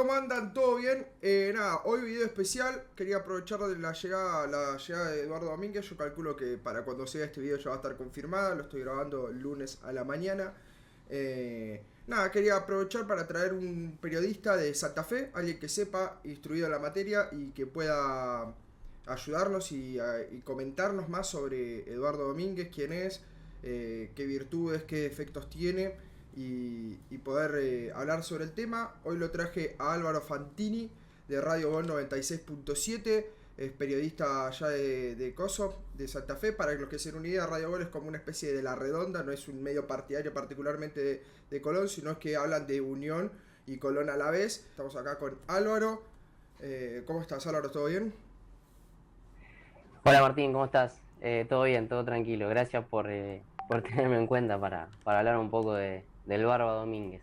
¿cómo andan? ¿Todo bien? Nada, hoy video especial. Quería aprovechar de la llegada de Eduardo Domínguez. Yo calculo que para cuando sea este video ya va a estar confirmada. Lo estoy grabando el lunes a la mañana. Nada, quería aprovechar para traer un periodista de Santa Fe, alguien que sepa, instruido en la materia y que pueda ayudarnos y comentarnos más sobre Eduardo Domínguez, quién es, qué virtudes, qué defectos tiene y poder hablar sobre el tema. Hoy lo traje a Álvaro Fantini de Radio Gol 96.7, es periodista allá de Coso, de Santa Fe. Para los que se den una idea, Radio Gol es como una especie de La Redonda, no es un medio partidario particularmente de Colón, sino es que hablan de Unión y Colón a la vez. Estamos acá con Álvaro. ¿Cómo estás, Álvaro? ¿Todo bien? Hola Martín, ¿cómo estás? Todo bien, todo tranquilo. Gracias por tenerme en cuenta para hablar un poco del Barba Domínguez.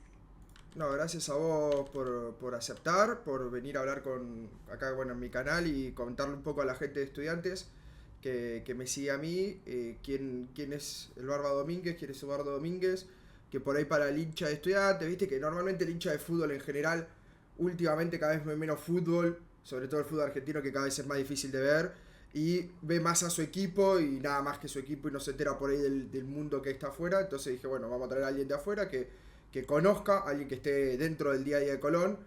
No, gracias a vos por aceptar, por venir a hablar con acá, bueno, en mi canal y contarle un poco a la gente de estudiantes que me sigue a mí, quién es el Barba Domínguez, quién es Eduardo Domínguez, que por ahí para el hincha de estudiantes, viste que normalmente el hincha de fútbol en general, últimamente cada vez ve menos fútbol, sobre todo el fútbol argentino que cada vez es más difícil de ver, y ve más a su equipo y nada más que su equipo y no se entera por ahí del mundo que está afuera. Entonces dije, bueno, vamos a traer a alguien de afuera que conozca, alguien que esté dentro del día a día de Colón.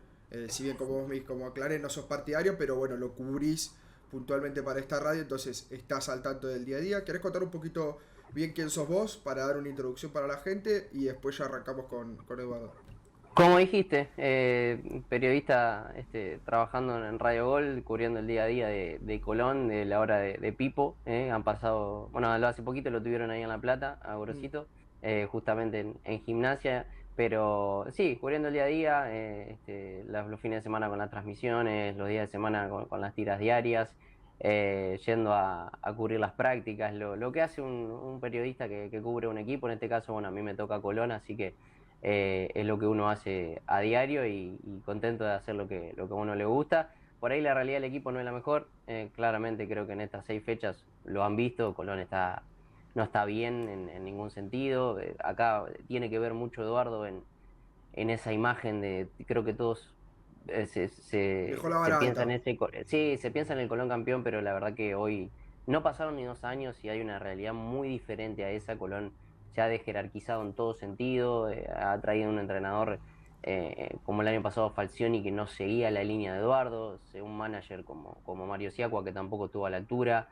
Si bien como vos como aclaré no sos partidario, pero bueno, lo cubrís puntualmente para esta radio, entonces estás al tanto del día a día. ¿Querés contar un poquito bien quién sos vos para dar una introducción para la gente y después ya arrancamos con Eduardo? Como dijiste, periodista trabajando en Radio Gol, cubriendo el día a día de Colón, de la hora de Pipo. Han pasado, bueno, hace poquito lo tuvieron ahí en La Plata, a Mm. Gorosito, justamente en gimnasia. Pero sí, cubriendo el día a día, los fines de semana con las transmisiones, los días de semana con las tiras diarias, yendo a cubrir las prácticas, lo que hace un periodista que cubre un equipo. En este caso, bueno, a mí me toca Colón, así que es lo que uno hace a diario y contento de hacer lo que a uno le gusta. Por ahí la realidad del equipo no es la mejor. Claramente creo que en estas 6 fechas lo han visto. Colón no está bien en ningún sentido. Acá tiene que ver mucho Eduardo en esa imagen creo que todos Dejó la se vara piensa en alta. sí, se piensa en el Colón campeón, pero la verdad que hoy no pasaron ni 2 años y hay una realidad muy diferente a esa. Colón se ha desjerarquizado en todo sentido. Ha traído un entrenador como el año pasado Falcioni, que no seguía la línea de Eduardo, un manager como Mario Siacua, que tampoco estuvo a la altura.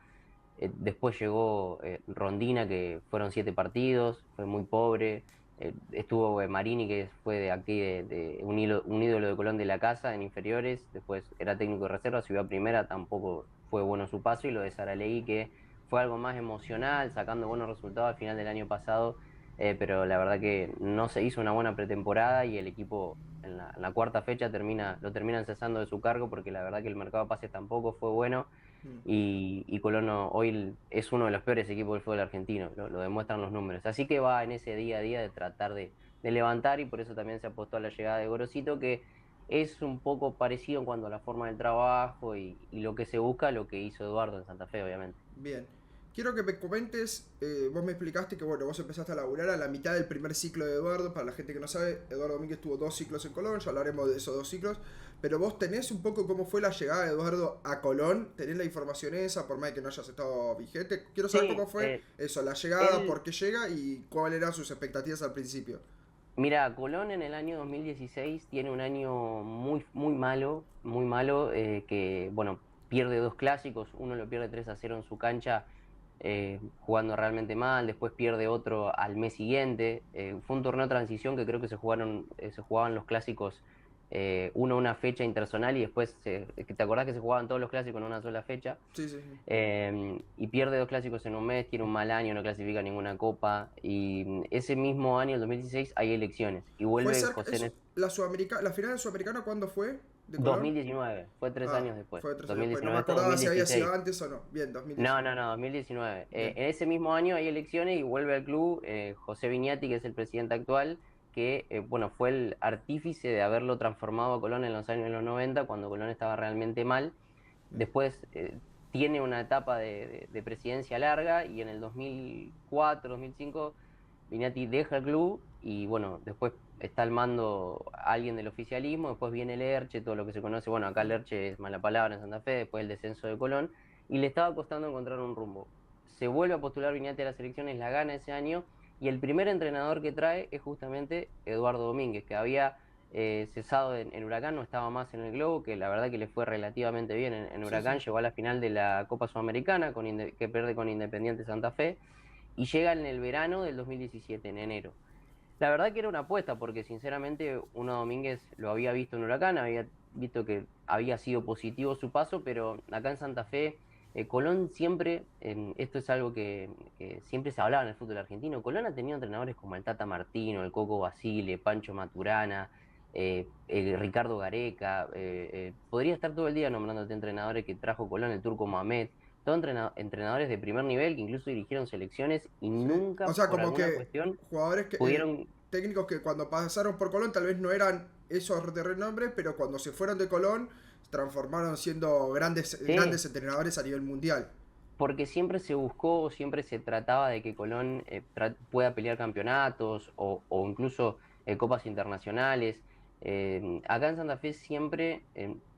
Después llegó Rondina, que fueron 7 partidos, fue muy pobre. Estuvo Marini, que fue de aquí de un ídolo de Colón de la casa en inferiores. Después era técnico de reserva, subió a primera, tampoco fue bueno su paso. Y lo de Saralegui, que fue algo más emocional, sacando buenos resultados al final del año pasado. Pero la verdad que no se hizo una buena pretemporada y el equipo en la cuarta fecha lo terminan cesando de su cargo, porque la verdad que el mercado de pases tampoco fue bueno. Mm. Y Colón hoy es uno de los peores equipos del fútbol argentino, lo demuestran los números. Así que va en ese día a día de tratar de levantar, y por eso también se apostó a la llegada de Gorosito, que es un poco parecido en cuanto a la forma del trabajo y lo que se busca, lo que hizo Eduardo en Santa Fe, obviamente. Bien. Quiero que me comentes, vos me explicaste que bueno, vos empezaste a laburar a la mitad del primer ciclo de Eduardo. Para la gente que no sabe, Eduardo Domínguez tuvo 2 ciclos en Colón, ya hablaremos de esos 2 ciclos. Pero vos tenés un poco cómo fue la llegada de Eduardo a Colón, tenés la información esa, por más que no hayas estado vigente. Quiero saber cómo Sí, fue eso, la llegada, por él, qué llega y cuáles eran sus expectativas al principio. mira, Colón en el año 2016 tiene un año muy malo, que, bueno, pierde 2 clásicos. Uno lo pierde 3-0 en su cancha, jugando realmente mal. Después pierde otro al mes siguiente. Fue un torneo de transición que creo que se jugaban los clásicos, uno una fecha interzonal, y después, que ¿te acordás que se jugaban todos los clásicos en una sola fecha? Sí, sí, sí. Y pierde 2 clásicos en un mes, tiene un mal año, no clasifica ninguna copa. Y ese mismo año, el 2016, hay elecciones y Fue vuelve cerca, José. la final de Sudamericana, ¿cuándo fue? ¿De Colón? 2019, fue tres Ah, años después. fue 3 años después. No me 2019, esto acordaba si había sido 2016. antes o no. Bien, No, 2019. no, no, 2019. Bien. En ese mismo año hay elecciones y vuelve al club José Viñati, que es el presidente actual, que bueno, fue el artífice de haberlo transformado a Colón en los años de los 90, cuando Colón estaba realmente mal. Después tiene una etapa de presidencia larga, y en el 2004, 2005 Viñati deja el club y bueno, después está al mando alguien del oficialismo, después viene el Erche, todo lo que se conoce, bueno, acá el Erche es mala palabra en Santa Fe, después el descenso de Colón, y le estaba costando encontrar un rumbo. Se vuelve a postular Viñate a las elecciones, la gana ese año, y el primer entrenador que trae es justamente Eduardo Domínguez, que había cesado en Huracán, no estaba más en el Globo, que la verdad que le fue relativamente bien en Sí, Huracán, sí. llegó a la final de la Copa Sudamericana, que pierde con Independiente Santa Fe, y llega en el verano del 2017, en enero. La verdad que era una apuesta, porque sinceramente uno Domínguez lo había visto en Huracán, había visto que había sido positivo su paso, pero acá en Santa Fe, Colón siempre, esto es algo que siempre se hablaba en el fútbol argentino, Colón ha tenido entrenadores como el Tata Martino, el Coco Basile, Pancho Maturana, Ricardo Gareca, podría estar todo el día nombrándote entrenadores que trajo Colón, el Turco Mohamed, todos entrenadores de primer nivel que incluso dirigieron selecciones y Sí. O nunca sea, por como alguna que cuestión jugadores que, pudieron. técnicos que cuando pasaron por Colón tal vez no eran esos de renombre, pero cuando se fueron de Colón se transformaron siendo Sí, grandes entrenadores a nivel mundial. porque siempre se buscó, siempre se trataba de que Colón pueda pelear campeonatos o incluso copas internacionales. Acá en Santa Fe siempre,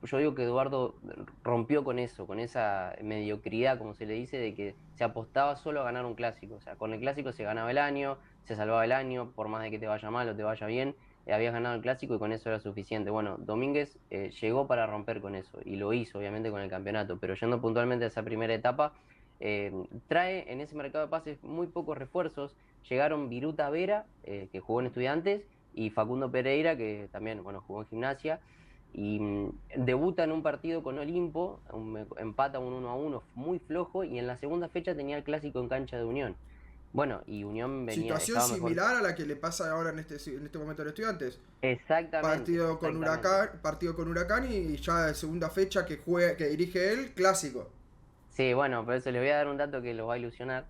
yo digo que Eduardo rompió con eso, con esa mediocridad, como se le dice, de que se apostaba solo a ganar un clásico. O sea, con el clásico se ganaba el año, se salvaba el año, por más de que te vaya mal o te vaya bien, habías ganado el clásico y con eso era suficiente. Bueno, Domínguez llegó para romper con eso y lo hizo, obviamente, con el campeonato, pero yendo puntualmente a esa primera etapa eh, trae en ese mercado de pases muy pocos refuerzos. Llegaron Viruta Vera, que jugó en Estudiantes, y Facundo Pereira, que también bueno, jugó en Gimnasia. Y debuta en un partido con Olimpo, empata un 1-1 muy flojo, y en la segunda fecha tenía el clásico en cancha de Unión. Bueno, y Unión Situación estaba mejor. similar a la que le pasa ahora en este momento a los Estudiantes. Exactamente, exactamente. Partido con Huracán y ya de segunda fecha que juega, que dirige él, clásico. Sí, bueno, por eso les voy a dar un dato que los va a ilusionar.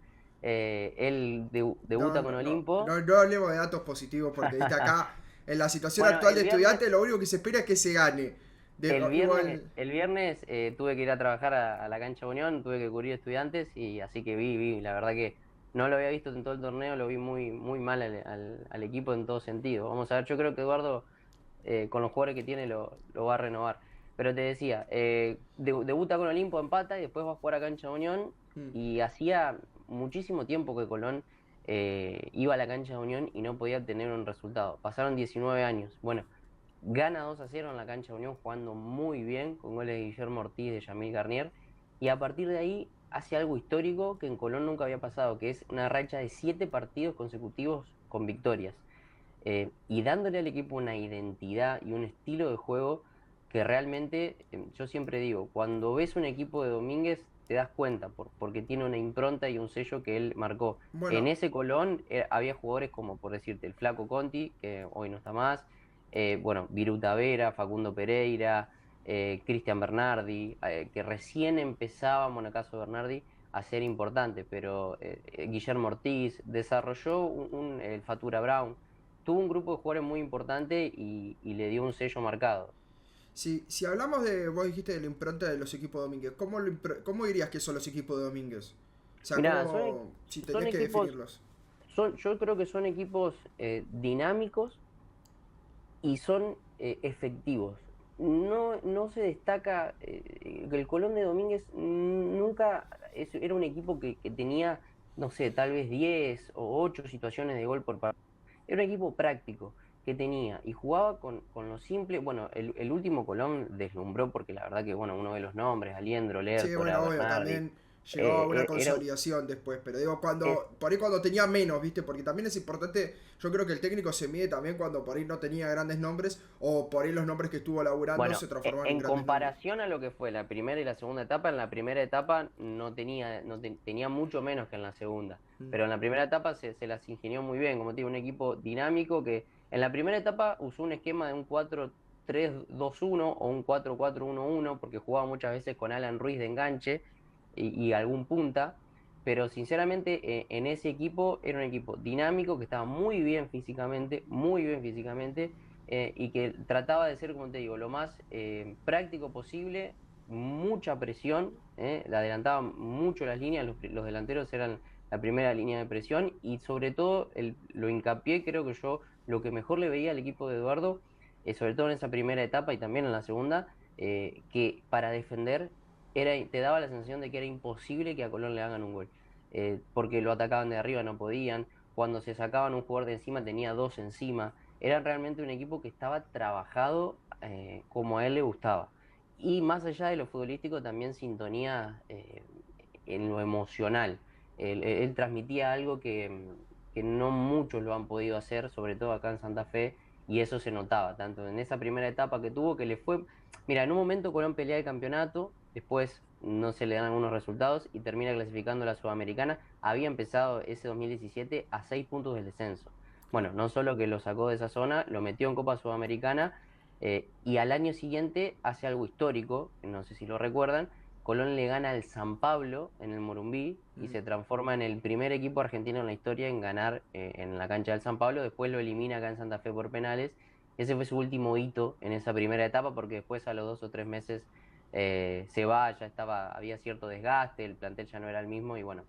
Él No, debuta con no, no, Olimpo. no hablemos de datos positivos porque viste acá en la situación Bueno, actual de Estudiantes lo único que se espera es que se gane. Igual, el viernes tuve que ir a trabajar a la cancha Unión, tuve que cubrir Estudiantes y así que vi, la verdad que no lo había visto en todo el torneo, lo vi muy, muy mal al equipo en todo sentido. Vamos a ver, yo creo que Eduardo con los jugadores que tiene lo va a renovar. Pero te decía, debuta con Olimpo, empata y después va a jugar a cancha Unión mm, y hacía muchísimo tiempo que Colón iba a la cancha de Unión y no podía tener un resultado. Pasaron 19 años. Bueno, gana 2-0 en la cancha de Unión, jugando muy bien, con goles de Guillermo Ortiz, de Yamil Garnier, y a partir de ahí hace algo histórico que en Colón nunca había pasado, que es una racha de 7 partidos consecutivos con victorias, y dándole al equipo una identidad y un estilo de juego que realmente, yo siempre digo, cuando ves un equipo de Domínguez, te das cuenta, porque tiene una impronta y un sello que él marcó. bueno, En ese Colón había jugadores como, por decirte, el Flaco Conti, que hoy no está más, bueno, Viruta Vera, Facundo Pereira, Cristian Bernardi, que recién empezaba, en el caso de Bernardi, a ser importante, pero Guillermo Ortiz desarrolló el Fatura Brown, tuvo un grupo de jugadores muy importante y le dio un sello marcado. si hablamos de, vos dijiste de la impronta de los equipos de Domínguez, ¿cómo dirías que son los equipos de Domínguez? O sea, Mirá, si son tenés que equipos, definirlos. yo creo que son equipos dinámicos y son efectivos. No se destaca, el Colón de Domínguez nunca era un equipo que tenía, no sé, tal vez 10 o 8 situaciones de gol por partido. Era un equipo práctico que tenía y jugaba con lo simple. Bueno, el último Colón deslumbró porque la verdad que, bueno, uno de los nombres, Aliendro, Sí, Lertora, bueno, obvio, Bernardi, también llegó a una era, consolidación después, pero digo, es, por ahí cuando tenía menos, ¿viste? Porque también es importante, yo creo que el técnico se mide también cuando por ahí no tenía grandes nombres o por ahí los nombres que estuvo laburando bueno, se transformaron en en grandes nombres. comparación a lo que fue la primera y la segunda etapa, en la primera etapa tenía mucho menos que en la segunda. Mm. Pero en la primera etapa se las ingenió muy bien, como te digo, un equipo dinámico que en la primera etapa usó un esquema de un 4-3-2-1 o un 4-4-1-1, porque jugaba muchas veces con Alan Ruiz de enganche y algún punta. Pero sinceramente, en ese equipo era un equipo dinámico que estaba muy bien físicamente, y que trataba de ser, como te digo, lo más práctico posible, mucha presión, le adelantaban mucho las líneas, los delanteros eran la primera línea de presión y sobre todo lo hincapié, creo que yo, lo que mejor le veía al equipo de Eduardo, sobre todo en esa primera etapa y también en la segunda, que para defender te daba la sensación de que era imposible que a Colón le hagan un gol, porque lo atacaban de arriba, no podían, cuando se sacaban un jugador de encima tenía dos encima, era realmente un equipo que estaba trabajado como a él le gustaba. Y más allá de lo futbolístico, también sintonía en lo emocional. Él transmitía algo que no muchos lo han podido hacer, sobre todo acá en Santa Fe, y eso se notaba, tanto en esa primera etapa que tuvo, que le fue... Mira, en un momento Colón pelea el campeonato, después no se le dan algunos resultados y termina clasificando a la Sudamericana. Había empezado ese 2017 a 6 puntos del descenso. Claro. Bueno, no solo que lo sacó de esa zona, lo metió en Copa Sudamericana y al año siguiente hace algo histórico, no sé si lo recuerdan, Colón le gana al San Pablo en el Morumbí y se transforma en el primer equipo argentino en la historia en ganar en la cancha del San Pablo. Después lo elimina acá en Santa Fe por penales. Ese fue su último hito en esa primera etapa porque después a los 2 o 3 meses se va, ya había cierto desgaste, el plantel ya no era el mismo y bueno,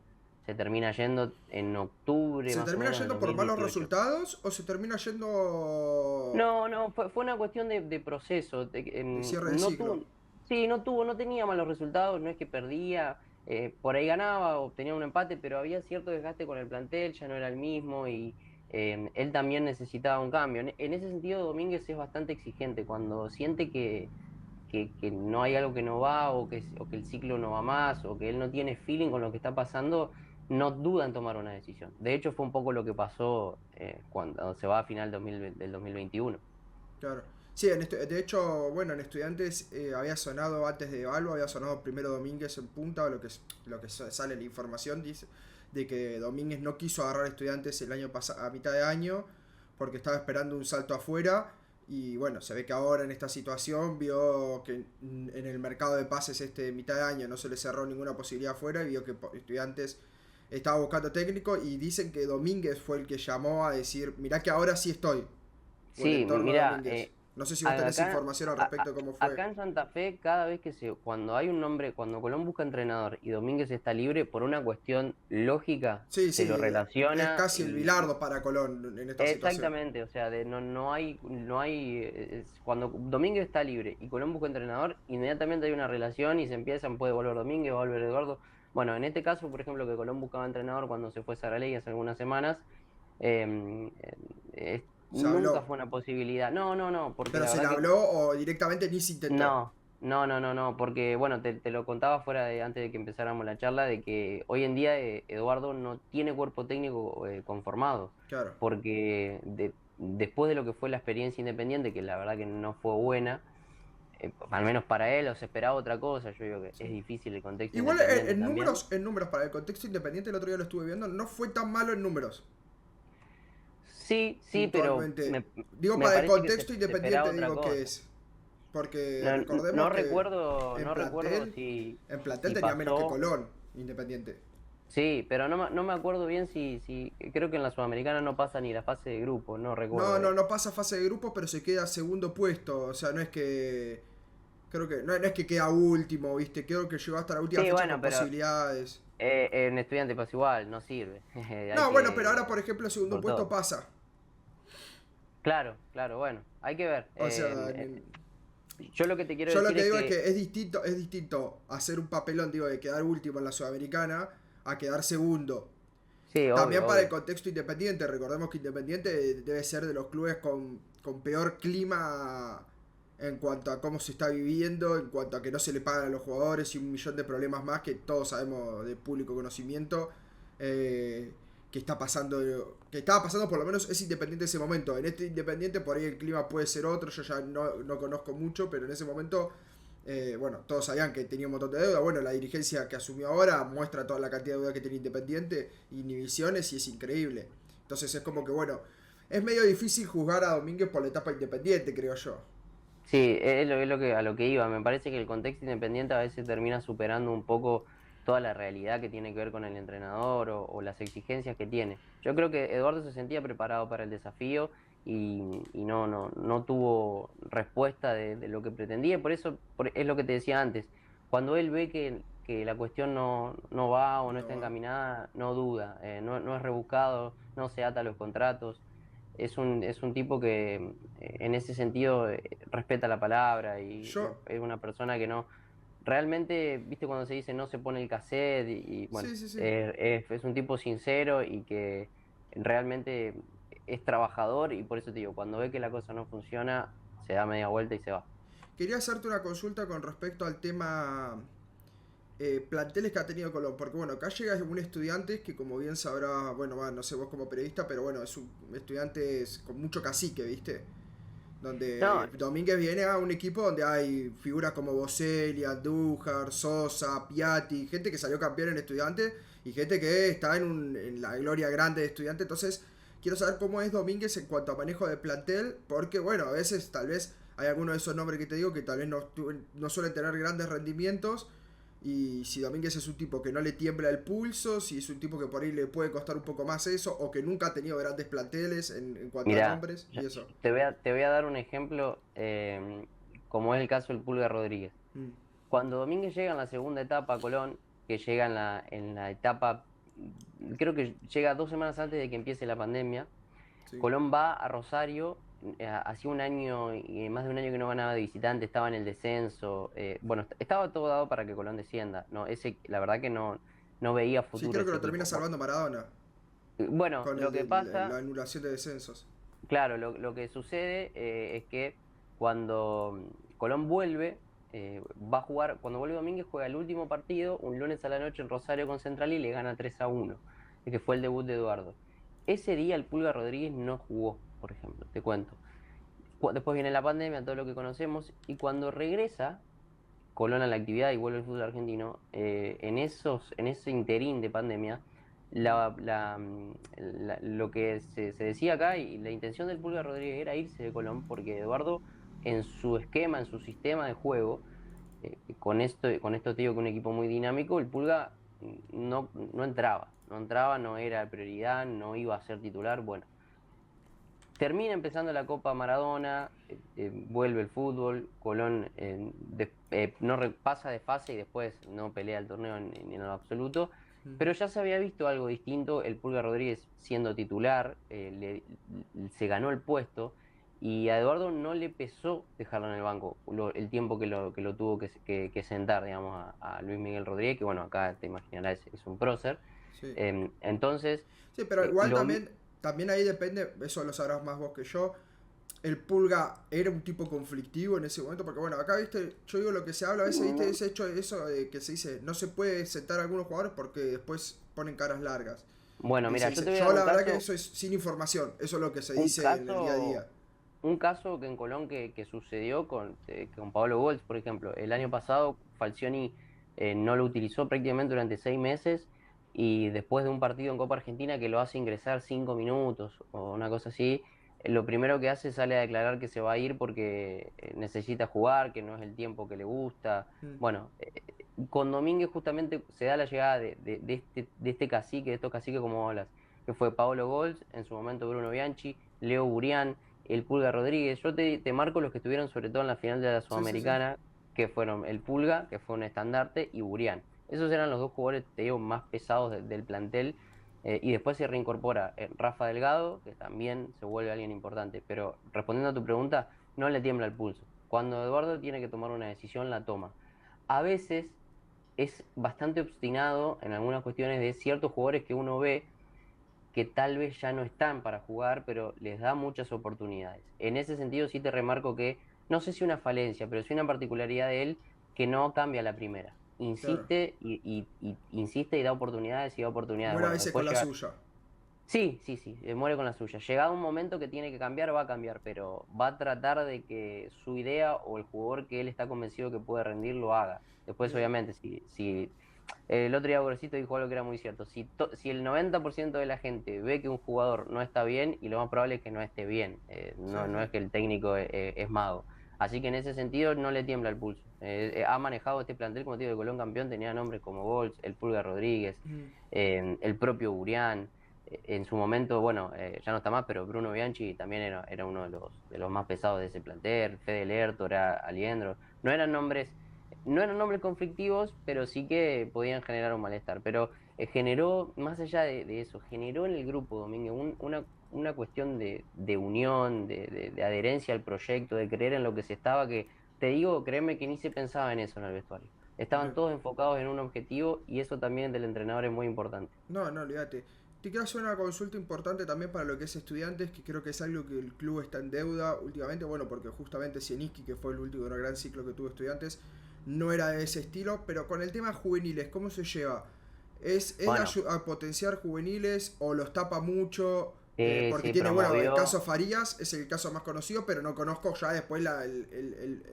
se termina yendo en octubre ¿Se más o termina menos del yendo por malos 2018. resultados o se termina yendo No, no, fue una cuestión de proceso. de cierre de No ciclo? tuvo, sí, no tenía malos resultados, no es que perdía, por ahí ganaba, obtenía un empate, pero había cierto desgaste con el plantel, ya no era el mismo y él también necesitaba un cambio. En ese sentido, Domínguez es bastante exigente cuando siente que no hay algo que no va o que el ciclo no va más o que él no tiene feeling con lo que está pasando, no duda en tomar una decisión. De hecho, fue un poco lo que pasó cuando se va a final del 2021. Claro. Sí, de hecho, bueno, en Estudiantes había sonado antes de Balbo, había sonado primero Domínguez en punta, lo que sale en la información dice de que Domínguez no quiso agarrar Estudiantes el año pasado, a mitad de año, porque estaba esperando un salto afuera. Y bueno, se ve que ahora en esta situación vio que en el mercado de pases este mitad de año no se le cerró ninguna posibilidad afuera y vio que Estudiantes estaba buscando técnico y dicen que Domínguez fue el que llamó a decir, mirá que ahora sí estoy, o el Sí, entorno mira, Domínguez. No sé si vos tenés información al respecto de cómo fue. acá en Santa Fe, cada vez cuando hay un nombre, cuando Colón busca entrenador y Domínguez está libre, por una cuestión lógica, Sí, se lo sí, es relaciona casi el Bilardo para Colón en esta situación. exactamente, o sea, no hay, cuando Domínguez está libre y Colón busca entrenador, inmediatamente hay una relación y se empiezan, puede volver Domínguez, va a volver Eduardo. Bueno, en este caso, por ejemplo, que Colón buscaba entrenador cuando se fue Saralegui hace algunas semanas, eh, Se nunca habló. fue una posibilidad. No, no, no, porque Pero la se le verdad que habló o directamente ni se intentó. no, no, no, no, no, porque bueno, te lo contaba antes de que empezáramos la charla, de que hoy en día Eduardo no tiene cuerpo técnico conformado, Claro. porque después de lo que fue la experiencia independiente, que la verdad que no fue buena, al menos para él, o se esperaba otra cosa, yo digo que es Sí. difícil el contexto Igual independiente también. en números, para el contexto independiente, el otro día lo estuve viendo, no fue tan malo en números, Sí, sí, pero puntualmente. me, Digo, me para el parece que contexto se esperaba independiente, otra digo que cosa. es. Porque No, recordemos no que recuerdo, en no recuerdo plantel, si, en plantel si tenía menos que pasó. Colón, Independiente. Sí, pero no me acuerdo bien si. Creo que en la Sudamericana no pasa ni la fase de grupo, no No, recuerdo no, bien. no pasa fase de grupos, pero se queda segundo puesto. O sea, no es que. Creo que. No, no es que queda último, ¿viste? Creo que llegó hasta la última Sí, fecha bueno, con pero posibilidades. en estudiante pasa igual, no sirve. Hay No, bueno, pero ahora, que por ejemplo, el ir segundo por puesto todo. pasa. Claro, claro, bueno, hay que ver. O sea, Yo lo que te quiero yo lo decir que es digo es que. que es distinto hacer un papelón, digo, de quedar último en la Sudamericana a quedar segundo. Sí, obvio, También para el obvio. contexto Independiente, recordemos que Independiente debe ser de los clubes con peor clima en cuanto a cómo se está viviendo, en cuanto a que no se le pagan a los jugadores y un millón de problemas más que todos sabemos de público conocimiento eh, que está pasando, que estaba pasando por lo menos es Independiente en ese momento. En este Independiente por ahí el clima puede ser otro, yo ya no conozco mucho, pero en ese momento bueno, todos sabían que tenía un montón de deuda. Bueno, la dirigencia que asumió ahora muestra toda la cantidad de deuda que tiene Independiente, inhibiciones y es increíble. Entonces es como que, bueno, es medio difícil juzgar a Domínguez por la etapa Independiente, creo yo. Sí, es lo que, a lo que iba. Me parece que el contexto independiente a veces termina superando un poco toda la realidad que tiene que ver con el entrenador o las exigencias que tiene. Yo creo que Eduardo se sentía preparado para el desafío y no tuvo respuesta de lo que pretendía. Por eso es lo que te decía antes. Cuando él ve que que la cuestión no va o no No está va. encaminada, no duda, no es rebuscado, no se ata a los contratos. Es un tipo que en ese sentido respeta la palabra y Yo, es una persona que no, realmente, viste cuando se dice no se pone el cassette y bueno, sí, sí, sí. es un tipo sincero y que realmente es trabajador y por eso te digo, cuando ve que la cosa no funciona, se da media vuelta y se va. Quería hacerte una consulta con respecto al tema planteles que ha tenido Colón, porque bueno, acá llega un estudiante que como bien sabrá, bueno, no sé vos como periodista, pero bueno, es un estudiante con mucho cacique, ¿viste? Donde No, Domínguez viene a un equipo donde hay figuras como Boselli, Andújar, Sosa, Piatti, gente que salió campeón en estudiante y gente que está en la gloria grande de estudiante. Entonces, quiero saber cómo es Domínguez en cuanto a manejo de plantel, porque bueno, a veces tal vez hay algunos de esos nombres que te digo que tal vez no suelen tener grandes rendimientos. Y si Domínguez es un tipo que no le tiembla el pulso, si es un tipo que por ahí le puede costar un poco más eso, o que nunca ha tenido grandes planteles en cuanto a mira, nombres y eso. te voy a dar un ejemplo, como es el caso del Pulga Rodríguez. Mm, Cuando Domínguez llega en la segunda etapa a Colón, que llega en la etapa, creo que llega 2 semanas antes de que empiece la pandemia, sí. Colón va a Rosario, hacía un año y más de un año que no ganaba de visitante, estaba en el descenso, bueno, estaba todo dado para que Colón descienda, no, la verdad que no veía Sí, futuro creo que ese lo termina equipo. salvando Maradona Bueno, con lo que la pasa, anulación de descensos. claro, lo que sucede es que cuando Colón vuelve, va a jugar, cuando vuelve Domínguez juega el último partido, un lunes a la noche en Rosario con Central y le gana 3-1, que fue el debut de Eduardo. Ese día el Pulga Rodríguez no jugó, por ejemplo, te cuento. Después viene la pandemia, todo lo que conocemos, y cuando regresa Colón a la actividad y vuelve el fútbol argentino, en ese interín de pandemia, Mm, lo que se decía acá y la intención del Pulga Rodríguez era irse de Colón porque Eduardo en su esquema, en su sistema de juego, con esto te digo que un equipo muy dinámico, el Pulga no entraba, no era prioridad, no iba a ser titular, bueno. Termina empezando la Copa Maradona, vuelve el fútbol, Colón pasa de fase y después no pelea el torneo ni en lo absoluto, mm. pero ya se había visto algo distinto, el Pulga Rodríguez siendo titular, se ganó el puesto y a Eduardo no le pesó dejarlo en el banco el tiempo que lo tuvo que sentar, digamos, a Luis Miguel Rodríguez, que bueno, acá te imaginarás es un prócer. Sí. Entonces, Sí, pero igual lo, también ahí depende, eso lo sabrás más vos que yo. El Pulga era un tipo conflictivo en ese momento, porque bueno, acá viste, yo digo lo que se habla a veces, viste, ese hecho, eso de que se dice, no se puede sentar a algunos jugadores porque después ponen caras largas. bueno, Y mira, se yo dice, te voy a yo dar un la verdad que caso, eso es sin información, eso es lo que se un dice en el día a caso, día. un caso que en Colón que sucedió con Pablo Golds, por ejemplo. El año pasado Falcioni no lo utilizó prácticamente durante 6 meses y después de un partido en Copa Argentina que lo hace ingresar 5 minutos o una cosa así, lo primero que hace sale a declarar que se va a ir porque necesita jugar, que no es el tiempo que le gusta. Mm, Bueno, con Domínguez justamente se da la llegada de este cacique, de estos caciques como hablas, que fue Paolo Golds, en su momento Bruno Bianchi, Leo Burián, el Pulga Rodríguez. Yo te marco los que estuvieron sobre todo en la final de la sí, sí, sí. Sudamericana, que fueron el Pulga, que fue un estandarte, y Burián. Esos eran los dos jugadores, te digo, más pesados del plantel. Y después se reincorpora Rafa Delgado, que también se vuelve alguien importante. Pero respondiendo a tu pregunta, no le tiembla el pulso. Cuando Eduardo tiene que tomar una decisión, la toma. A veces es bastante obstinado en algunas cuestiones de ciertos jugadores que uno ve que tal vez ya no están para jugar, pero les da muchas oportunidades. En ese sentido sí te remarco que, no sé si una falencia, pero sí una particularidad de él que no cambia la primera. Claro. Insiste y insiste y da oportunidades y da oportunidades. Muere a Bueno, veces con después la llega. suya. Sí, sí, sí, muere con la suya. Llegado un momento que tiene que cambiar, va a cambiar, pero va a tratar de que su idea o el jugador que él está convencido que puede rendir lo haga. Después, Eh, obviamente, si el otro día Gorosito dijo algo que era muy cierto. Si el 90% de la gente ve que un jugador no está bien, y lo más probable es que no esté bien, sí, no sí. es que el técnico es mago. Así que en ese sentido no le tiembla el pulso. Ha manejado este plantel, como te digo, de Colón campeón, tenía nombres como Golds, el Pulga Rodríguez, Mm, el propio Burián. En su momento, bueno, ya no está más, pero Bruno Bianchi también era uno de los más pesados de ese plantel, Fede Lertora, Aliendro. No eran nombres no eran nombres conflictivos, pero sí que podían generar un malestar. Pero generó, más allá de eso, generó en el grupo, Domínguez, una cuestión de unión, de adherencia al proyecto, de creer en lo que se estaba, que te digo, créeme que ni se pensaba en eso en el vestuario. Estaban Bien. todos enfocados en un objetivo y eso también del entrenador es muy importante. No, no, olvídate. Te quiero hacer una consulta importante también para lo que es estudiantes, que creo que es algo que el club está en deuda últimamente, bueno, porque justamente Sieniski, que fue el último gran ciclo que tuvo estudiantes, no era de ese estilo, pero con el tema juveniles, ¿cómo se lleva? ¿Es Bueno, a potenciar juveniles o los tapa mucho? Porque se tiene, bueno, el promovió. caso Farías es el caso más conocido, pero no conozco ya después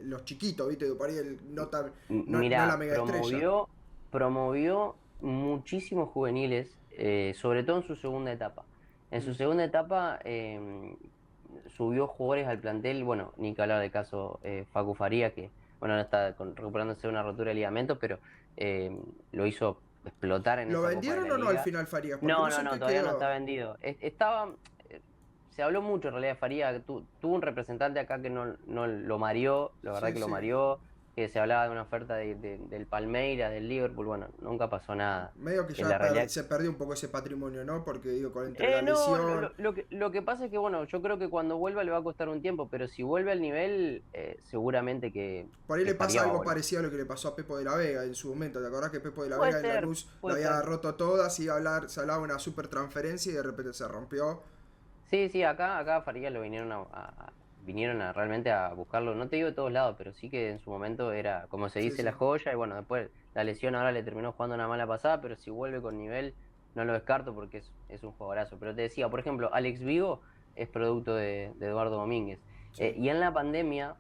los chiquitos, ¿viste? Por ahí no la Mira, mega estrella. promovió muchísimos juveniles, sobre todo en su segunda etapa. En su Mm, segunda etapa subió jugadores al plantel, bueno, ni que hablar del caso Facu Faría, que bueno, ahora está recuperándose de una rotura de ligamento, pero eh, lo hizo explotar en ¿Lo esa Copa de vendieron la o no al Liga. final Farías? Porque No, no sé no, en no, qué todavía no está quedó. vendido. Estaba, se habló mucho en realidad de Faría, que tuvo un representante acá que no lo mareó, la verdad Sí, que lo sí. mareó, que se hablaba de una oferta del Palmeiras, del Liverpool, bueno, nunca pasó nada. Medio que ya La realidad, se perdió un poco ese patrimonio, ¿no? Porque digo, entre la no, lesión. lo que pasa es que, bueno, yo creo que cuando vuelva le va a costar un tiempo, pero si vuelve al nivel, seguramente Por ahí que le pasa Faría va a algo volver. parecido a lo que le pasó a Pepo de la Vega en su momento. ¿Te acordás que Pepo de la Puede Vega en ser, Lanús la puede había ser. roto todas y se hablaba de una super transferencia y de repente se rompió? Sí, sí, acá a Farías lo vinieron vinieron a realmente a buscarlo, no te digo de todos lados, pero sí que en su momento era, como se Sí, dice, sí. la joya, y bueno, después la lesión ahora le terminó jugando una mala pasada, pero si vuelve con nivel, no lo descarto porque es un jugadorazo. Pero te decía, por ejemplo, Alex Vigo es producto de Eduardo Domínguez. Sí. Y en la pandemia,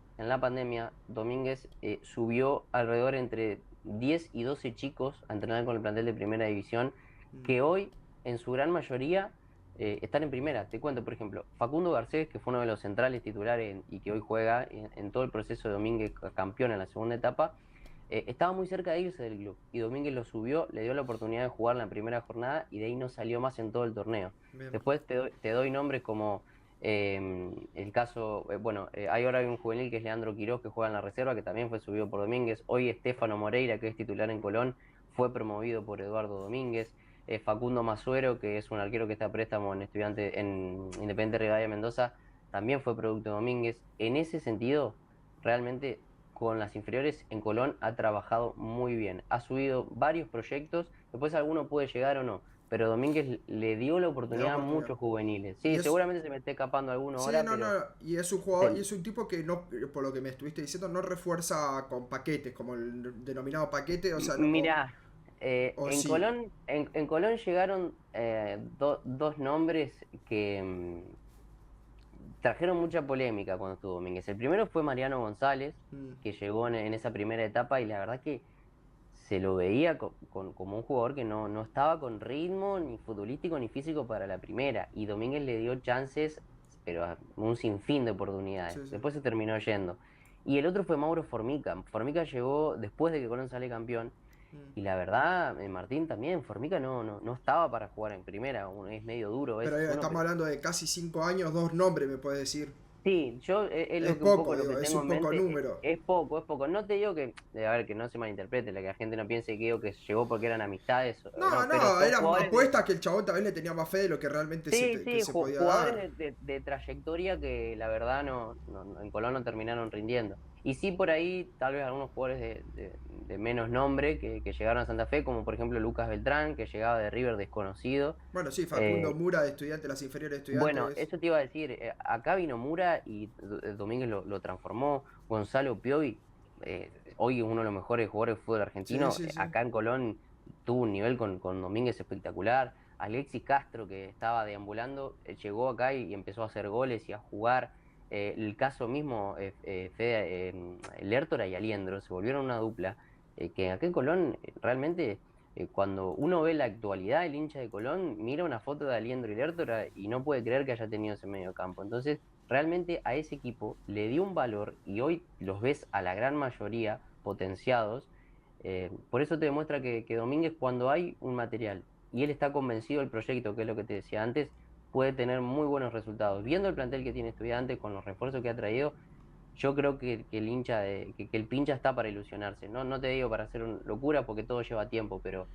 Domínguez subió alrededor entre 10 y 12 chicos a entrenar con el plantel de primera división, Mm. que hoy, en su gran mayoría, están en primera. Te cuento, por ejemplo, Facundo Garcés, que fue uno de los centrales titulares y que hoy juega en todo el proceso de Domínguez campeón en la segunda etapa, estaba muy cerca de irse del club. Y Domínguez lo subió, le dio la oportunidad de jugar la primera jornada y de ahí no salió más en todo el torneo. Bien. Después te doy nombres como el caso, bueno, hay ahora hay un juvenil que es Leandro Quirós, que juega en la reserva, que también fue subido por Domínguez. Hoy Estefano Moreira, que es titular en Colón, fue promovido por Eduardo Domínguez. Facundo Masuero, que es un arquero que está a préstamo en Independiente Rivadavia Mendoza, también fue producto de Domínguez. En ese sentido, realmente con las inferiores en Colón ha trabajado muy bien. Ha subido varios proyectos, después alguno puede llegar o no, pero Domínguez le dio la Le da oportunidad a oportunidad. muchos juveniles. Y Sí, es. seguramente se me esté escapando alguno Sí, ahora, no, no. pero Y es un jugador, y te- es un tipo que no, por lo que me estuviste diciendo, no refuerza con paquetes, como el denominado paquete, o sea, mirá, o sí. En Colón llegaron dos nombres que trajeron mucha polémica cuando estuvo Domínguez. El primero fue Mariano González, Mm, que llegó en esa primera etapa y la verdad que se lo veía como un jugador que no estaba con ritmo ni futbolístico ni físico para la primera. Y Domínguez le dio chances, pero un sinfín de oportunidades. sí, sí. Después se terminó yendo. Y el otro fue Mauro Formica. Formica llegó después de que Colón sale campeón. Mm. Y la verdad, Martín también, Formica no estaba para jugar en primera. Es medio duro, Pero es uno estamos que hablando de casi 5 años, dos nombres, me puedes decir. sí, yo es Es lo que un poco poco, lo digo, que es tengo un en poco mente, número. es poco, es poco. No te digo que, a ver, que no se malinterprete, la que la gente no piense que digo que llegó porque eran amistades, No, no, pero no, son eran jugadores de, apuestas que el chabón tal vez le tenía más fe de lo que realmente sí, que sí, se podía jugadores dar. de trayectoria que la verdad en Colón no terminaron rindiendo. Y sí por ahí, tal vez algunos jugadores de menos nombre que llegaron a Santa Fe, como por ejemplo Lucas Beltrán, que llegaba de River desconocido. Bueno, sí, Facundo eh, Mura, de estudiante, las inferiores de Bueno, estudiantes. eso te iba a decir. Acá vino Mura y Domínguez lo transformó. Gonzalo Piovi, hoy es uno de los mejores jugadores de fútbol Sí, argentino. sí, sí. Acá en Colón tuvo un nivel con Domínguez espectacular. Alexis Castro, que estaba deambulando, llegó acá y empezó a hacer goles y a jugar. El caso mismo, Fede, Lertora y Aliendro se volvieron una dupla que acá en Colón realmente cuando uno ve la actualidad del hincha de Colón, mira una foto de Aliendro y Lertora y no puede creer que haya tenido ese medio campo. Entonces, realmente a ese equipo le dio un valor y hoy los ves a la gran mayoría potenciados. Por eso te demuestra que Domínguez, cuando hay un material y él está convencido del proyecto, que es lo que te decía antes, puede tener muy buenos resultados. Viendo el plantel que tiene Estudiantes, con los refuerzos que ha traído, yo creo que el hincha que el pincha está para ilusionarse. No, no te digo para hacer una locura porque todo lleva tiempo, pero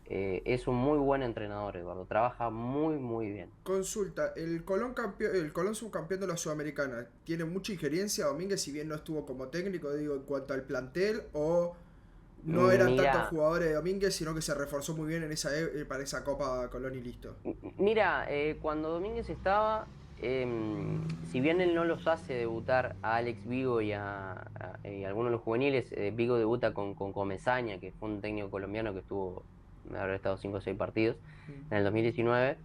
es un muy buen entrenador, Eduardo. Trabaja muy, muy bien. Consulta, el Colón subcampeón de la Sudamericana, ¿tiene mucha injerencia Domínguez si bien no estuvo como técnico, digo, en cuanto al plantel, o no eran tantos Mira, jugadores de Domínguez, sino que se reforzó muy bien en para esa Copa Colón y listo? mira, cuando Domínguez estaba, si bien él no los hace debutar a Alex Vigo y a algunos de los juveniles, Vigo debuta con Comesaña, que fue un técnico colombiano que estuvo, habrá estado 5 o 6 partidos en el 2019.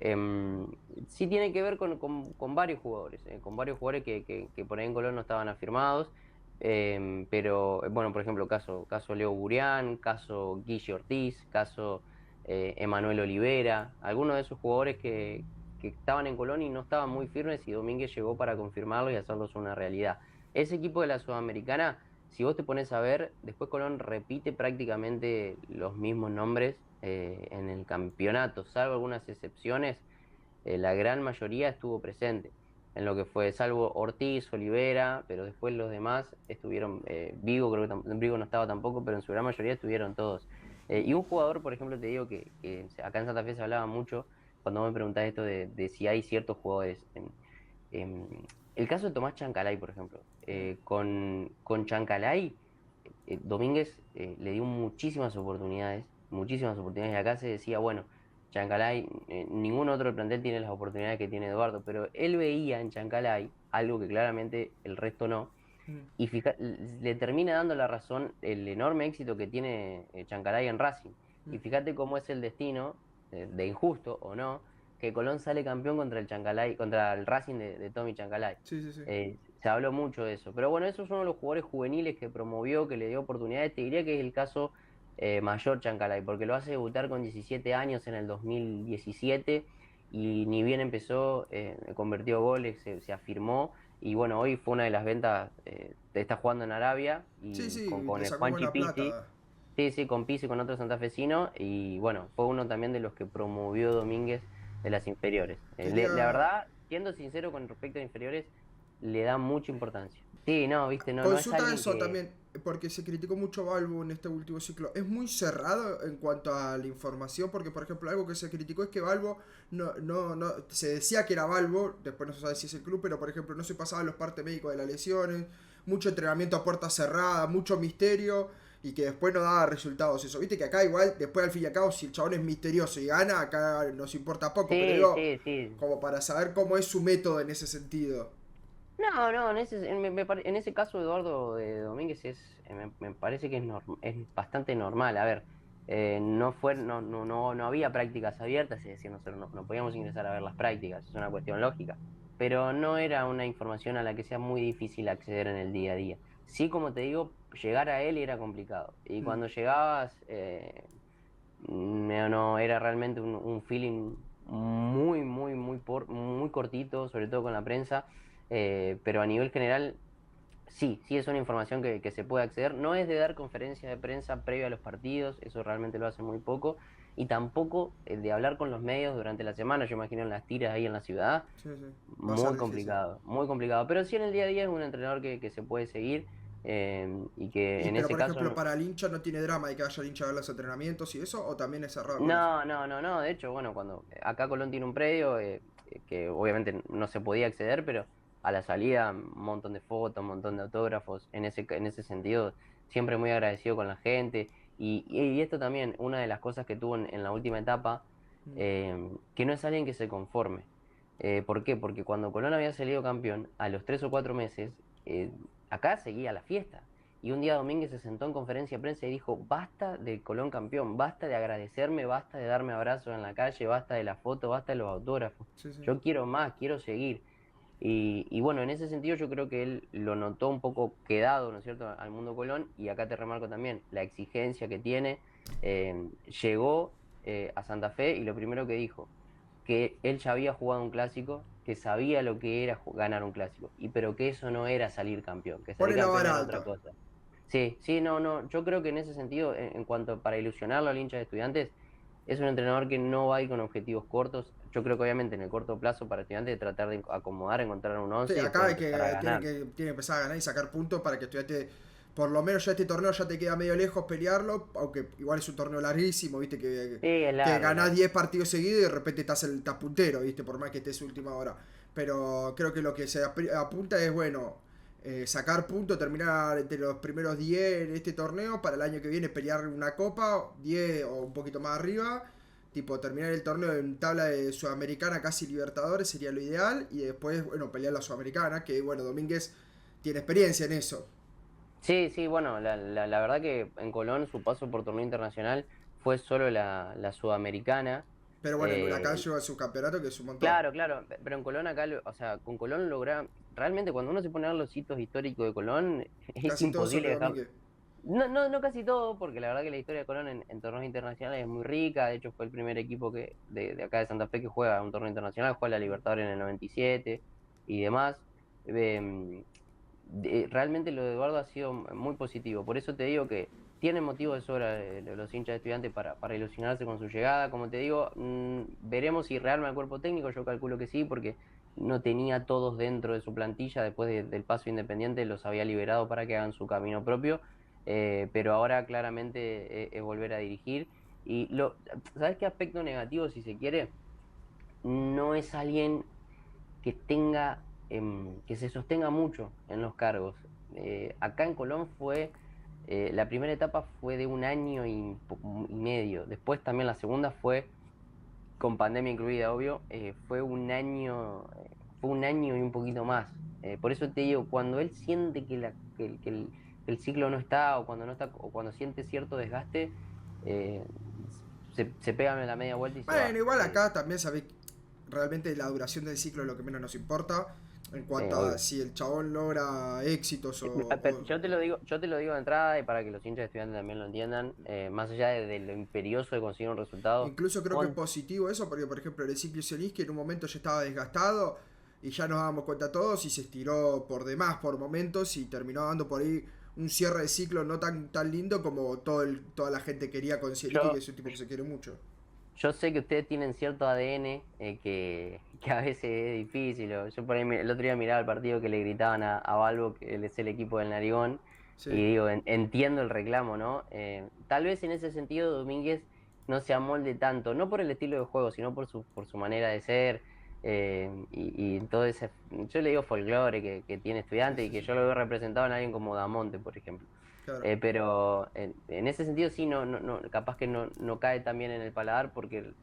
em, sí tiene que ver con varios jugadores, con varios jugadores que por ahí en Colón no estaban afirmados. Pero, bueno, por ejemplo, caso Leo Burián, caso Guille Ortiz, caso Emanuel Olivera, algunos de esos jugadores que estaban en Colón y no estaban muy firmes y Domínguez llegó para confirmarlo y hacerlos una realidad. Ese equipo de la Sudamericana, si vos te pones a ver, después Colón repite prácticamente los mismos nombres en el campeonato, salvo algunas excepciones, la gran mayoría estuvo presente en lo que fue, salvo Ortiz, Olivera, pero después los demás estuvieron, Vigo, creo que Vigo no estaba tampoco, pero en su gran mayoría estuvieron todos. Y un jugador, por ejemplo, te digo que acá en Santa Fe se hablaba mucho, cuando me preguntás esto de si hay ciertos jugadores. El caso de Tomás Chancalay, por ejemplo, con Chancalay, Domínguez le dio muchísimas oportunidades, y acá se decía, bueno, Chancalay, ningún otro del plantel tiene las oportunidades que tiene Eduardo, pero él veía en Chancalay algo que claramente el resto no, Mm, y le termina dando la razón el enorme éxito que tiene Chancalay en Racing. mm. Y fíjate cómo es el destino, de injusto o no, que Colón sale campeón contra el Chancalay, contra el Racing de Tommy Chancalay. Sí, sí, sí. Se habló mucho de eso. Pero bueno, esos son los jugadores juveniles que promovió, que le dio oportunidades. Te diría que es el caso mayor Chancalay, porque lo hace debutar con 17 años en el 2017 y ni bien empezó, convirtió goles, se afirmó y bueno, hoy fue una de las ventas, está jugando en Arabia Sí, y sí, con le el sacó Juanchi buena Pizzi, plata. sí, sí, con Pizzi, con otro santafesino, y bueno, fue uno también de los que promovió Domínguez de las inferiores. La Quería verdad, siendo sincero con respecto a inferiores, le da mucha importancia. Sí, no, viste, no, no es consulta alguien eso que... también, porque se criticó mucho Balbo en este último ciclo. Es muy cerrado en cuanto a la información, porque por ejemplo algo que se criticó es que Balbo no, se decía que era Balbo, después no se sabe si es el club, pero por ejemplo no se pasaban los partes médicos de las lesiones, mucho entrenamiento a puerta cerrada, mucho misterio, y que después no daba resultados eso. Viste que acá igual, después al fin y al cabo, si el chabón es misterioso y gana, acá nos importa poco, pero Sí, digo, sí, sí. como para saber cómo es su método en ese sentido. No, no, en ese caso Eduardo Domínguez me parece que es bastante normal. A ver, no había prácticas abiertas, es decir, nosotros no podíamos ingresar a ver las prácticas, es una cuestión lógica, pero no era una información a la que sea muy difícil acceder en el día a día. Sí, como te digo, llegar a él era complicado, y Mm. cuando llegabas, no, era realmente un feeling muy cortito, sobre todo con la prensa, pero a nivel general, sí, sí es una información que se puede acceder. No es de dar conferencias de prensa previo a los partidos, eso realmente lo hace muy poco, y tampoco de hablar con los medios durante la semana, yo imagino en las tiras ahí en la ciudad, Sí, sí. Va a ser difícil. muy complicado, pero sí en el día a día es un entrenador que se puede seguir, y que Y en pero ese por caso ejemplo para el hincha no tiene drama de que haya el hincha a ver los entrenamientos y eso, o también es cerrado con eso. no. De hecho, bueno, cuando acá Colón tiene un predio que obviamente no se podía acceder, pero a la salida un montón de fotos, un montón de autógrafos. En ese sentido, siempre muy agradecido con la gente. Y esto también, una de las cosas que tuvo en la última etapa, Mm. que no es alguien que se conforme. ¿Por qué? Porque cuando Colón había salido campeón, a los 3 o 4 meses, acá seguía la fiesta. Y un día Domínguez se sentó en conferencia de prensa y dijo, basta del Colón campeón, basta de agradecerme, basta de darme abrazos en la calle, basta de la foto, basta de los autógrafos. Sí, sí. Yo quiero más, quiero seguir. Y bueno, en ese sentido yo creo que él lo notó un poco quedado, ¿no es cierto?, al mundo Colón. Y acá te remarco también la exigencia que tiene. Llegó a Santa Fe y lo primero que dijo, que él ya había jugado un clásico, que sabía lo que era ganar un clásico, y pero que eso no era salir campeón, que salir Pone la campeón vara era otra alta. cosa. Sí, sí, no, yo creo que en ese sentido, en cuanto para ilusionarlo al hincha de Estudiantes, es un entrenador que no va a ir con objetivos cortos, yo creo que obviamente en el corto plazo para Estudiantes tratar de acomodar, encontrar un Sí, 11 y acá después hay que, empezar a tiene ganar. que, tiene que empezar a ganar y sacar puntos para que Estudiantes, por lo menos ya este torneo ya te queda medio lejos pelearlo, aunque igual es un torneo larguísimo, viste, Sí, es que largo, ganás largo. 10 partidos seguidos y de repente estás puntero, viste, por más que estés última hora. Pero creo que lo que se apunta es, bueno, sacar puntos, terminar entre los primeros 10 en este torneo, para el año que viene pelear una copa, 10 o un poquito más arriba. Tipo, terminar el torneo en tabla de Sudamericana, casi Libertadores, sería lo ideal. Y después, bueno, pelear la Sudamericana, que bueno, Domínguez tiene experiencia en eso. Sí, sí, bueno, la verdad que en Colón su paso por torneo internacional fue solo la Sudamericana. Pero bueno, el Huracán Eh, lleva su campeonato, que es un montón. claro, claro, pero en Colón acá, o sea, con Colón logra, realmente cuando uno se pone a ver los hitos históricos de Colón, es Casi todos son imposible de dejar, Domínguez. no casi todo, porque la verdad que la historia de Colón en torneos internacionales es muy rica. De hecho fue el primer equipo de acá de Santa Fe que juega un torneo internacional, juega la Libertadores en el 97 y demás. Em, realmente lo de Eduardo ha sido muy positivo. Por eso te digo que tienen motivo de sobra los hinchas de Estudiantes para ilusionarse con su llegada. Como te digo, veremos si rearma el cuerpo técnico. Yo calculo que sí, porque no tenía todos dentro de su plantilla. Después del paso Independiente los había liberado para que hagan su camino propio. Pero ahora claramente es volver a dirigir. ¿Sabes qué aspecto negativo, si se quiere? No es alguien que tenga, que se sostenga mucho en los cargos. Acá en Colón la primera etapa fue de un año y medio. Después también la segunda fue, con pandemia incluida, obvio, fue un año y un poquito más. Por eso te digo, cuando él siente que el ciclo no está, o cuando no está, o cuando siente cierto desgaste, eh, se pega en la media vuelta y se Bueno, va. igual acá también sabés, realmente la duración del ciclo es lo que menos nos importa. En Sí, cuanto a obvio. si el chabón logra éxitos Pero yo te lo digo de entrada y para que los hinchas de estudiantes también lo entiendan, más allá de lo imperioso de conseguir un resultado, incluso creo que es con, positivo eso, porque por ejemplo el ciclo que en un momento ya estaba desgastado y ya nos dábamos cuenta todos y se estiró por demás por momentos y terminó dando por ahí un cierre de ciclo no tan lindo como toda la gente quería con Cieliski, que yo, es un tipo que se quiere mucho. yo sé que ustedes tienen cierto ADN que a veces es difícil. Yo por ahí el otro día miraba el partido que le gritaban a Balbo, que él es el equipo del Narigón, Sí. y digo, entiendo el reclamo, ¿no? Tal vez en ese sentido Domínguez no se amolde tanto, no por el estilo de juego, sino por su manera de ser, y todo ese, yo le digo folclore que tiene Sí, estudiante y sí, que sí. yo lo veo representado en alguien como Damonte, por ejemplo. Claro. Pero en ese sentido sí, capaz que no cae tan bien en el paladar porque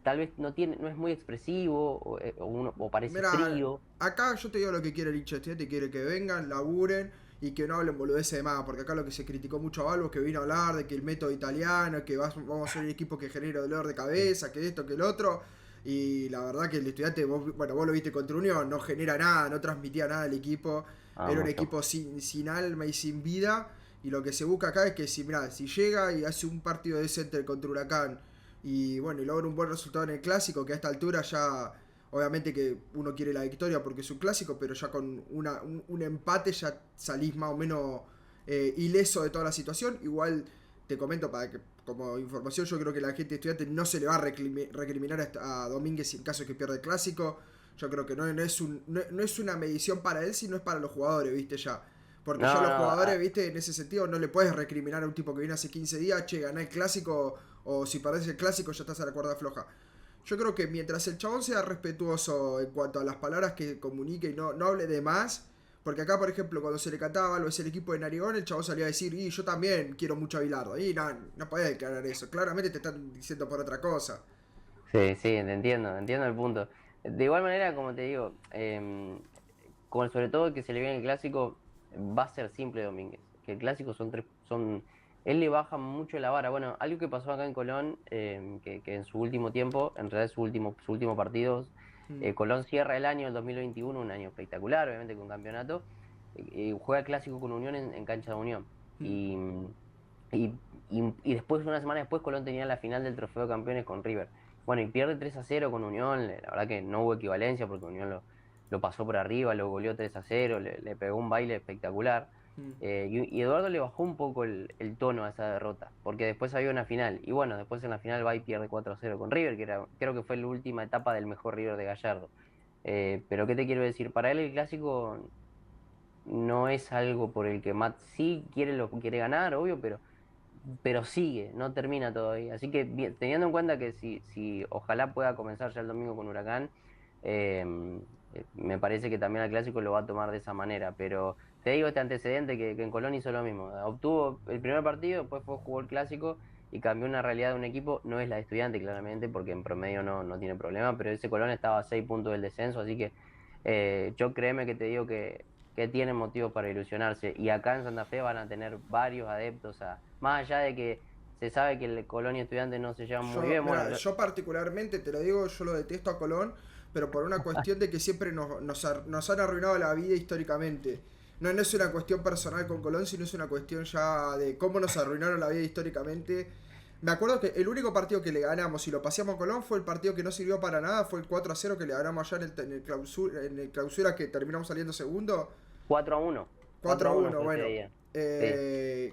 tal vez no es muy expresivo o parece Mira, frío. acá yo te digo lo que quiere el hincha de estudiante, quiere que vengan, laburen y que no hablen boludeces de más, porque acá lo que se criticó mucho a Balbo es que vino a hablar de que el método italiano, que vamos a ser el equipo que genera dolor de Sí. cabeza, que esto, que el otro, y la verdad que el estudiante, bueno, vos lo viste contra Unión, no genera nada, no transmitía nada el equipo, Ah, era un mucho. equipo sin alma y sin vida, y lo que se busca acá es que si, mirá, si llega y hace un partido decente contra Huracán, y bueno, y logra un buen resultado en el clásico, que a esta altura ya obviamente que uno quiere la victoria porque es un clásico, pero ya con un empate ya salís más o menos ileso de toda la situación. Igual te comento para que, como información, yo creo que la gente estudiante no se le va a recriminar a Domínguez en caso de que pierda el clásico. Yo creo que no es una medición para él, sino es para los jugadores, ¿viste? Ya. Porque ya No, los no, jugadores, ¿viste? En ese sentido, no le puedes recriminar a un tipo que viene hace 15 días, che, ganá el clásico, o si perdés el clásico ya estás a la cuerda floja. Yo creo que mientras el chabón sea respetuoso en cuanto a las palabras que comunique y no hable de más, porque acá, por ejemplo, cuando se le cantaba algo es el equipo de Narigón, el chabón salía a decir, y yo también quiero mucho a Bilardo. Y no podés declarar eso. Claramente te están diciendo por otra cosa. sí, sí, te entiendo el punto. De igual manera, como te digo, sobre todo el que se le viene el clásico, va a ser simple Domínguez. Que el clásico él le baja mucho la vara. Bueno, algo que pasó acá en Colón, que en su último tiempo, en realidad su último partido, Mm, Colón cierra el año, el 2021, un año espectacular, obviamente con campeonato, juega el clásico con Unión en cancha de Unión. mm. Y después, una semana después, Colón tenía la final del Trofeo de Campeones con River. Bueno, y pierde 3-0 con Unión. La verdad que no hubo equivalencia porque Unión lo pasó por arriba, lo goleó 3-0, le pegó un baile espectacular. Mm. Y Eduardo le bajó un poco el tono a esa derrota, porque después había una final, y bueno, después en la final va y pierde 4-0 con River, que creo que fue la última etapa del mejor River de Gallardo. Pero ¿qué te quiero decir? Para él el clásico no es algo por el que Matt sí quiere ganar, obvio, pero sigue, no termina todavía. Así que teniendo en cuenta que si ojalá pueda comenzar ya el domingo con Huracán, eh, me parece que también al clásico lo va a tomar de esa manera. Pero te digo este antecedente que en Colón hizo lo mismo. Obtuvo el primer partido, después jugó el clásico y cambió una realidad de un equipo. No es la de Estudiante, claramente, porque en promedio no tiene problema, pero ese Colón estaba a 6 puntos del descenso, así que yo créeme que te digo que tienen motivos para ilusionarse. Y acá en Santa Fe van a tener varios adeptos, más allá de que se sabe que el Colón y Estudiantes no se llevan muy Yo, bien. Bueno, mira, yo particularmente, te lo digo, yo lo detesto a Colón, pero por una cuestión de que siempre nos han arruinado la vida históricamente. No es una cuestión personal con Colón, sino es una cuestión ya de cómo nos arruinaron la vida históricamente. Me acuerdo que el único partido que le ganamos y lo paseamos a Colón fue el partido que no sirvió para nada, fue el 4-0 que le ganamos allá en el clausura que terminamos saliendo segundo. 4-1. 4-1 4-1, fue ese bueno. día.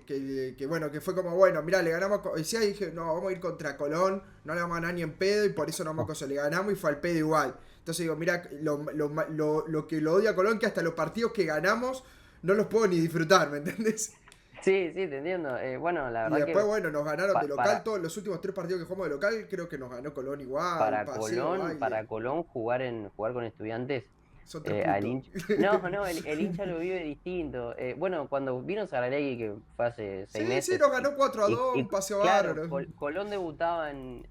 Sí, Bueno, que fue como, bueno, mirá, le ganamos. Decía, dije, no, vamos a ir contra Colón, no le vamos a ganar ni en pedo y por eso no vamos a cosa, le ganamos y fue al pedo igual. Entonces digo, mira, lo que lo odia a Colón, que hasta los partidos que ganamos no los puedo ni disfrutar, ¿me entendés? sí, sí, te entiendo. Bueno, la Y verdad después, que bueno, nos ganaron de pa- local para, todos los últimos 3 partidos que jugamos de local, creo que nos ganó Colón igual, para paseo, Colón, baile. para Colón jugar con Estudiantes, Son 3 puntos. al hincha. No, el hincha lo vive distinto. Bueno, cuando vino Saralegui, que fue hace seis Sí, sí, meses, nos ganó 4-2, y un paseo claro, bárbaro. Colón debutaba en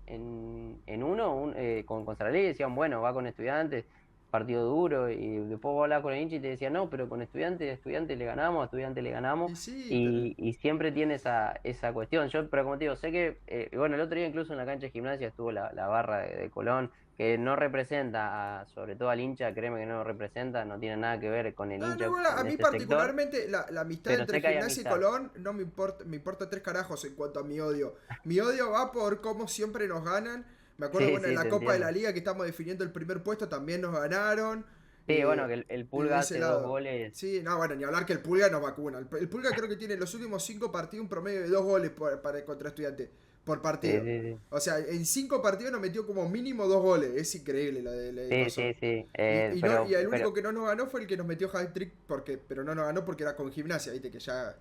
uno con Saralegui, decían, bueno, va con Estudiantes, partido duro, y después vos hablabas con el hincha y te decía, no, pero con Estudiantes le ganamos, a Estudiantes le ganamos, Y sí, pero. y siempre tiene esa cuestión. Yo, pero como te digo, sé que, bueno, el otro día incluso en la cancha de gimnasia estuvo la barra de Colón, que no representa, sobre todo al hincha, créeme que no lo representa, no tiene nada que ver con el No, no, hincha igual a en mí ese sector, particularmente la amistad pero entre sé que hay Gimnasia y amistad. Colón no me importa 3 carajos en cuanto a mi odio. Mi odio va por cómo siempre nos ganan. Me acuerdo, Sí, bueno, en sí, la te Copa de entiendo. la Liga que estamos definiendo el primer puesto también nos ganaron. Sí, bueno, que eh, el de Pulga ese hace dos lado. goles. Sí, no, bueno, ni hablar que el Pulga nos vacuna. El Pulga creo que tiene en los últimos 5 partidos un promedio de 2 goles contra Estudiantes por Sí, partido. sí, sí. O sea, en 5 partidos nos metió como mínimo 2 goles. Es increíble la de Sí, coso. sí, sí. Y el único que no nos ganó fue el que nos metió hat-trick, pero no nos ganó porque era con Gimnasia, viste, que ya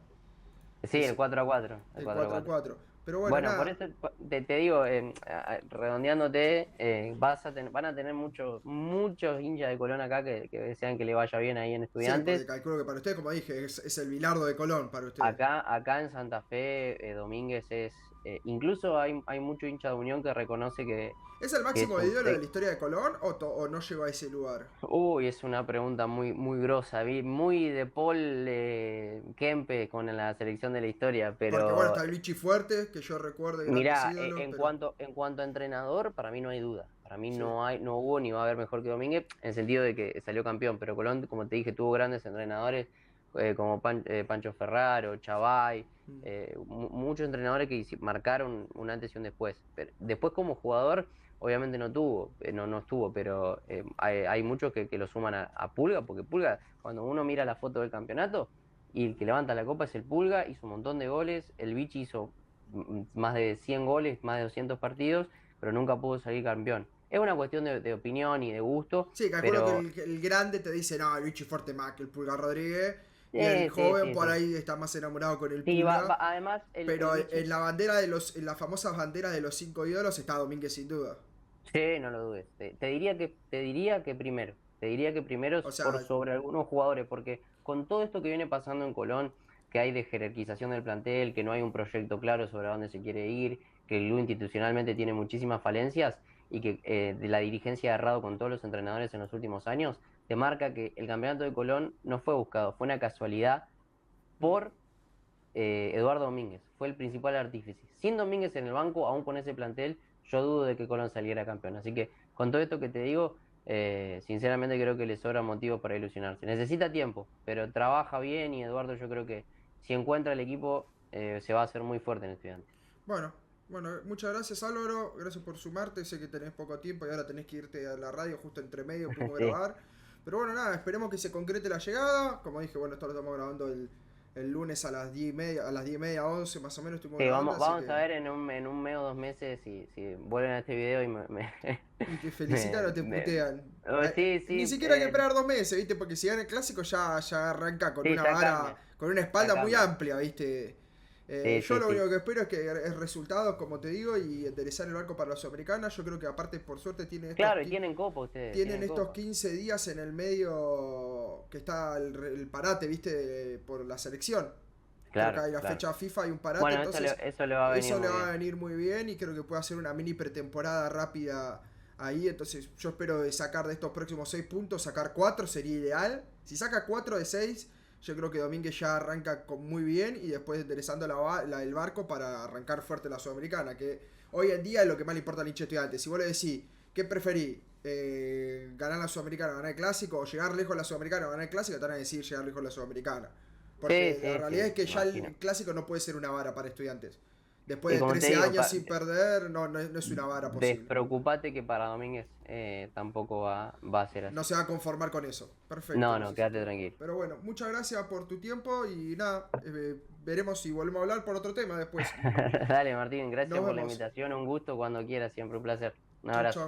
Sí, el es 4-4. El el 4-4. 4-4. Pero bueno, Bueno, por nada. eso te digo, redondeándote, van a tener muchos hinchas de Colón acá que desean que le vaya bien ahí en Sí, porque Estudiantes. calculo que para ustedes, como dije, es el Bilardo de Colón para ustedes. Acá en Santa Fe, Domínguez incluso hay mucho hincha de Unión que reconoce ¿Es el que es máximo un, ídolo de la historia de Colón o no llegó a ese lugar? Uy, es una pregunta muy grosa, muy de Paul Kempe con la selección de la historia, Porque bueno, pero está el Vichy Fuerte, que yo recuerdo, grandes mirá, ídolos, pero. en cuanto a entrenador, para mí no hay duda. Para mí Sí. no hubo ni va a haber mejor que Domínguez, en el sentido de que salió campeón, pero Colón, como te dije, tuvo grandes entrenadores como Pancho Ferraro, Chavay, Mm. muchos entrenadores que marcaron un antes y un después. Pero después como jugador, obviamente no tuvo, no estuvo, pero hay muchos que lo suman a Pulga, porque Pulga, cuando uno mira la foto del campeonato, y el que levanta la copa es el Pulga, hizo un montón de goles, el Vichy hizo más de 100 goles, más de 200 partidos, pero nunca pudo salir campeón. Es una cuestión de opinión y de gusto, Sí, calculo que pero el grande te dice, no, el Vichy Fuerte más que el Pulgar Rodríguez. Y el sí, joven sí, por sí. ahí está más enamorado con el Sí, Pulga. además el Pero Vichy, en las famosas banderas de los 5 ídolos está Domínguez sin duda. sí, no lo dudes. Te diría que primero. Te diría que primero O sea, por sobre algunos jugadores, porque con todo esto que viene pasando en Colón, que hay de jerarquización del plantel, que no hay un proyecto claro sobre a dónde se quiere ir, que el club institucionalmente tiene muchísimas falencias y que de la dirigencia ha errado con todos los entrenadores en los últimos años, te marca que el campeonato de Colón no fue buscado, fue una casualidad mm, por Eduardo Domínguez. Fue el principal artífice. Sin Domínguez en el banco, aún con ese plantel, yo dudo de que Colón saliera campeón. Así que con todo esto que te digo, sinceramente creo que le sobra motivo para ilusionarse. Necesita tiempo, pero trabaja bien y Eduardo yo creo que si encuentra el equipo se va a hacer muy fuerte en Estudiantes. bueno, bueno, muchas gracias Álvaro, gracias por sumarte, sé que tenés poco tiempo y ahora tenés que irte a la radio justo entre medio, pudimos Sí, grabar. Pero bueno, nada, esperemos que se concrete la llegada. Como dije, bueno, esto lo estamos grabando el lunes a las 10:30, a las 10:30, 11 más o menos estuvimos Sí, grabando, así vamos que... a ver en un mes o 2 meses si vuelven a este video y Y te felicitan o te me- putean. oh, sí, Ni sí, siquiera hay que esperar 2 meses, ¿viste? Porque si gana el clásico ya arranca con sí, una ya vara, cambia, con una ya espalda muy cambia. amplia, ¿viste? Sí, Yo sí, lo sí. único que espero es que es resultados, como te digo, y enderezar el barco para la Sudamericana. Yo creo que aparte, por suerte, Claro, y tienen copa ustedes, tienen tienen estos copa. 15 días en el medio que está el parate, ¿viste? Por la selección. Creo que Claro, hay la claro. fecha FIFA y un parate, Bueno, entonces eso le va a venir eso le muy va a bien. venir muy bien y creo que puede hacer una mini pretemporada rápida ahí. Entonces yo espero de sacar de estos próximos 6 puntos, sacar 4 sería ideal. Si saca 4 de 6, yo creo que Domínguez ya arranca muy bien y después enderezando el barco para arrancar fuerte la Sudamericana, que hoy en día es lo que más le importa al hincha estudiante. Si vos le decís, ¿qué preferís? ¿Ganar la Sudamericana, ganar el Clásico o llegar lejos de la Sudamericana o ganar el Clásico? Te van a decir llegar lejos de la Sudamericana. Sí, Porque la sí, realidad sí, es que me ya imagino. el Clásico no puede ser una vara para estudiantes. Después Y de como te 13 digo, años sin perder, no es una vara posible. despreocupate que para Domínguez tampoco va a ser No así. se va a conformar con eso. Perfecto, No, no, quédate Lucecito. tranquilo. Pero bueno, muchas gracias por tu tiempo y nada, veremos si volvemos a hablar por otro tema después. Dale, Martín, Nos gracias por la vemos. invitación, un gusto cuando quieras, siempre un placer. Un Chau, abrazo. chau.